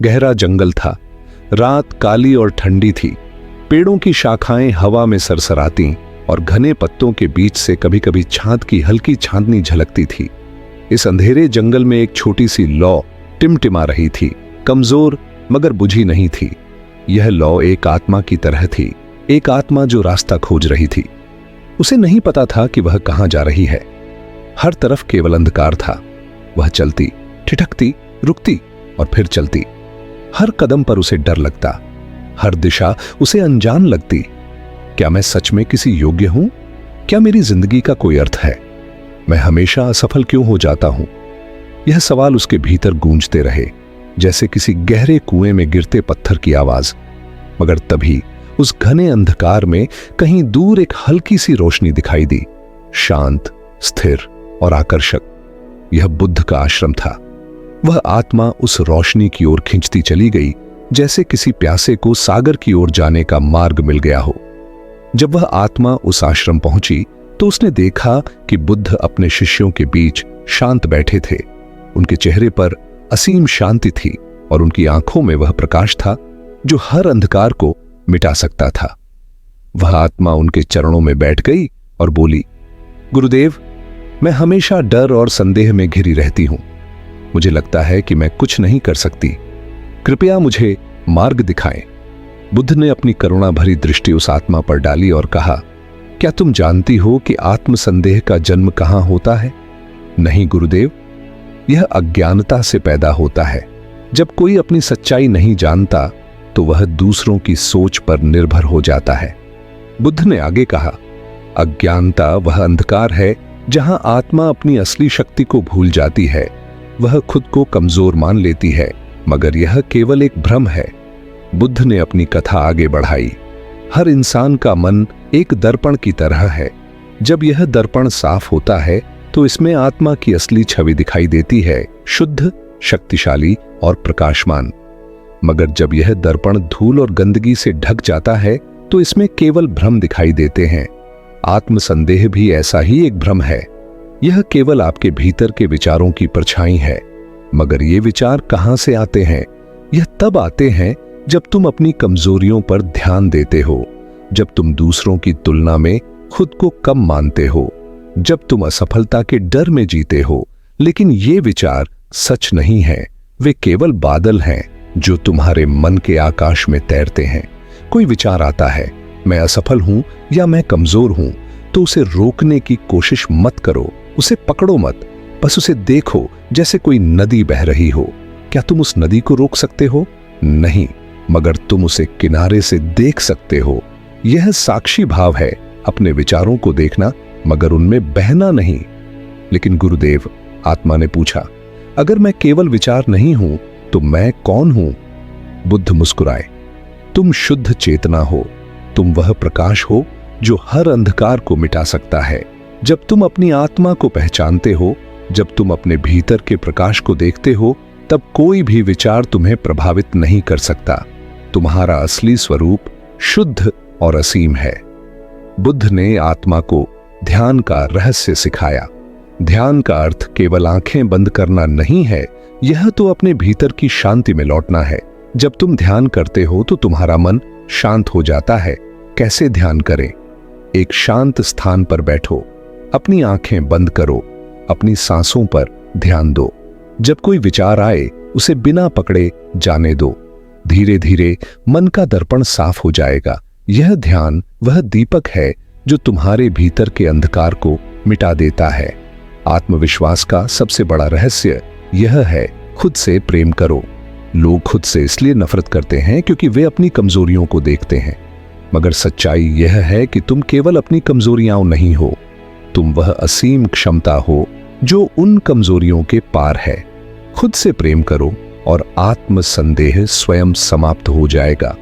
गहरा जंगल था। रात काली और ठंडी थी। पेड़ों की शाखाएं हवा में सरसराती और घने पत्तों के बीच से कभी कभी चांद की हल्की चांदनी झलकती थी। इस अंधेरे जंगल में एक छोटी सी लौ टिमटिमा रही थी, कमजोर मगर बुझी नहीं थी। यह लौ एक आत्मा की तरह थी, एक आत्मा जो रास्ता खोज रही थी। उसे नहीं पता था कि वह कहां जा रही है। हर तरफ केवल अंधकार था। वह चलती, ठिठकती, रुकती और फिर चलती। हर कदम पर उसे डर लगता, हर दिशा उसे अनजान लगती। क्या मैं सच में किसी योग्य हूं? क्या मेरी जिंदगी का कोई अर्थ है? मैं हमेशा असफल क्यों हो जाता हूं? यह सवाल उसके भीतर गूंजते रहे, जैसे किसी गहरे कुएं में गिरते पत्थर की आवाज। मगर तभी उस घने अंधकार में कहीं दूर एक हल्की सी रोशनी दिखाई दी, शांत, स्थिर और आकर्षक। यह बुद्ध का आश्रम था। वह आत्मा उस रोशनी की ओर खिंचती चली गई, जैसे किसी प्यासे को सागर की ओर जाने का मार्ग मिल गया हो। जब वह आत्मा उस आश्रम पहुंची तो उसने देखा कि बुद्ध अपने शिष्यों के बीच शांत बैठे थे। उनके चेहरे पर असीम शांति थी और उनकी आंखों में वह प्रकाश था जो हर अंधकार को मिटा सकता था। वह आत्मा उनके चरणों में बैठ गई और बोली, गुरुदेव, मैं हमेशा डर और संदेह में घिरी रहती हूं। मुझे लगता है कि मैं कुछ नहीं कर सकती। कृपया मुझे मार्ग दिखाएं। बुद्ध ने अपनी करुणा भरी दृष्टि उस आत्मा पर डाली और कहा, क्या तुम जानती हो कि आत्मसंदेह का जन्म कहां होता है? नहीं गुरुदेव, यह अज्ञानता से पैदा होता है। जब कोई अपनी सच्चाई नहीं जानता तो वह दूसरों की सोच पर निर्भर हो जाता है। बुद्ध ने आगे कहा, अज्ञानता वह अंधकार है जहां आत्मा अपनी असली शक्ति को भूल जाती है। वह खुद को कमजोर मान लेती है, मगर यह केवल एक भ्रम है। बुद्ध ने अपनी कथा आगे बढ़ाई। हर इंसान का मन एक दर्पण की तरह है। जब यह दर्पण साफ होता है तो इसमें आत्मा की असली छवि दिखाई देती है, शुद्ध, शक्तिशाली और प्रकाशमान। मगर जब यह दर्पण धूल और गंदगी से ढक जाता है तो इसमें केवल भ्रम दिखाई देते हैं। आत्मसंदेह भी ऐसा ही एक भ्रम है। यह केवल आपके भीतर के विचारों की परछाई है। मगर ये विचार कहां से आते हैं? यह तब आते हैं जब तुम अपनी कमजोरियों पर ध्यान देते हो, जब तुम दूसरों की तुलना में खुद को कम मानते हो, जब तुम असफलता के डर में जीते हो। लेकिन ये विचार सच नहीं है, वे केवल बादल हैं जो तुम्हारे मन के आकाश में तैरते हैं। कोई विचार आता है, मैं असफल हूं या मैं कमजोर हूं, तो उसे रोकने की कोशिश मत करो, उसे पकड़ो मत, बस उसे देखो जैसे कोई नदी बह रही हो। क्या तुम उस नदी को रोक सकते हो? नहीं, मगर तुम उसे किनारे से देख सकते हो। यह साक्षी भाव है, अपने विचारों को देखना मगर उनमें बहना नहीं। लेकिन गुरुदेव, आत्मा ने पूछा, अगर मैं केवल विचार नहीं हूं तो मैं कौन हूं? बुद्ध मुस्कुराए, तुम शुद्ध चेतना हो। तुम वह प्रकाश हो जो हर अंधकार को मिटा सकता है। जब तुम अपनी आत्मा को पहचानते हो, जब तुम अपने भीतर के प्रकाश को देखते हो, तब कोई भी विचार तुम्हें प्रभावित नहीं कर सकता। तुम्हारा असली स्वरूप शुद्ध और असीम है। बुद्ध ने आत्मा को ध्यान का रहस्य सिखाया। ध्यान का अर्थ केवल आंखें बंद करना नहीं है, यह तो अपने भीतर की शांति में लौटना है। जब तुम ध्यान करते हो तो तुम्हारा मन शांत हो जाता है। कैसे ध्यान करें? एक शांत स्थान पर बैठो, अपनी आंखें बंद करो, अपनी सांसों पर ध्यान दो। जब कोई विचार आए उसे बिना पकड़े जाने दो। धीरे धीरे मन का दर्पण साफ हो जाएगा। यह ध्यान वह दीपक है जो तुम्हारे भीतर के अंधकार को मिटा देता है। आत्मविश्वास का सबसे बड़ा रहस्य यह है, खुद से प्रेम करो। लोग खुद से इसलिए नफरत करते हैं क्योंकि वे अपनी कमजोरियों को देखते हैं, मगर सच्चाई यह है कि तुम केवल अपनी कमजोरियां नहीं हो, तुम वह असीम क्षमता हो जो उन कमजोरियों के पार है। खुद से प्रेम करो और आत्मसंदेह स्वयं समाप्त हो जाएगा।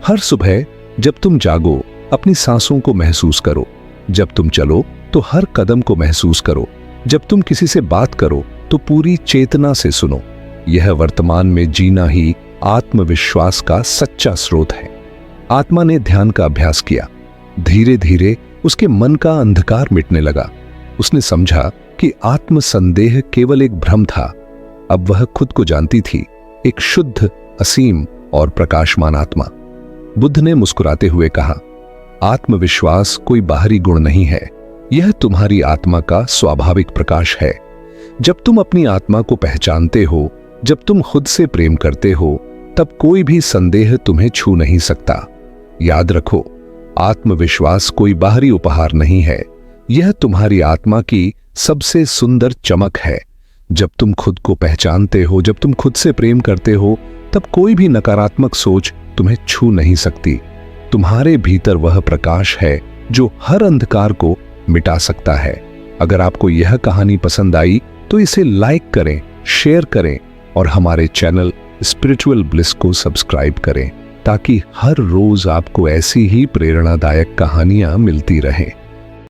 हर सुबह जब तुम जागो, अपनी सांसों को महसूस करो। जब तुम चलो तो हर कदम को महसूस करो। जब तुम किसी से बात करो तो पूरी चेतना से सुनो। यह वर्तमान में जीना ही आत्मविश्वास का सच्चा स्रोत है। आत्मा ने ध्यान का अभ्यास किया। धीरे धीरे उसके मन का अंधकार मिटने लगा। उसने समझा कि आत्मसंदेह केवल एक भ्रम था। अब वह खुद को जानती थी, एक शुद्ध, असीम और प्रकाशमान आत्मा। बुद्ध ने मुस्कुराते हुए कहा, आत्मविश्वास कोई बाहरी गुण नहीं है, यह तुम्हारी आत्मा का स्वाभाविक प्रकाश है। जब तुम अपनी आत्मा को पहचानते हो, जब तुम खुद से प्रेम करते हो, तब कोई भी संदेह तुम्हें छू नहीं सकता। याद रखो, आत्मविश्वास कोई बाहरी उपहार नहीं है, यह तुम्हारी आत्मा की सबसे सुंदर चमक है। जब तुम खुद को पहचानते हो, जब तुम खुद से प्रेम करते हो, तब कोई भी नकारात्मक सोच तुम्हें छू नहीं सकती। तुम्हारे भीतर वह प्रकाश है जो हर अंधकार को मिटा सकता है। अगर आपको यह कहानी पसंद आई तो इसे लाइक करें, शेयर करें और हमारे चैनल स्पिरिचुअल ब्लिस को सब्सक्राइब करें ताकि हर रोज आपको ऐसी ही प्रेरणादायक कहानियां मिलती रहें।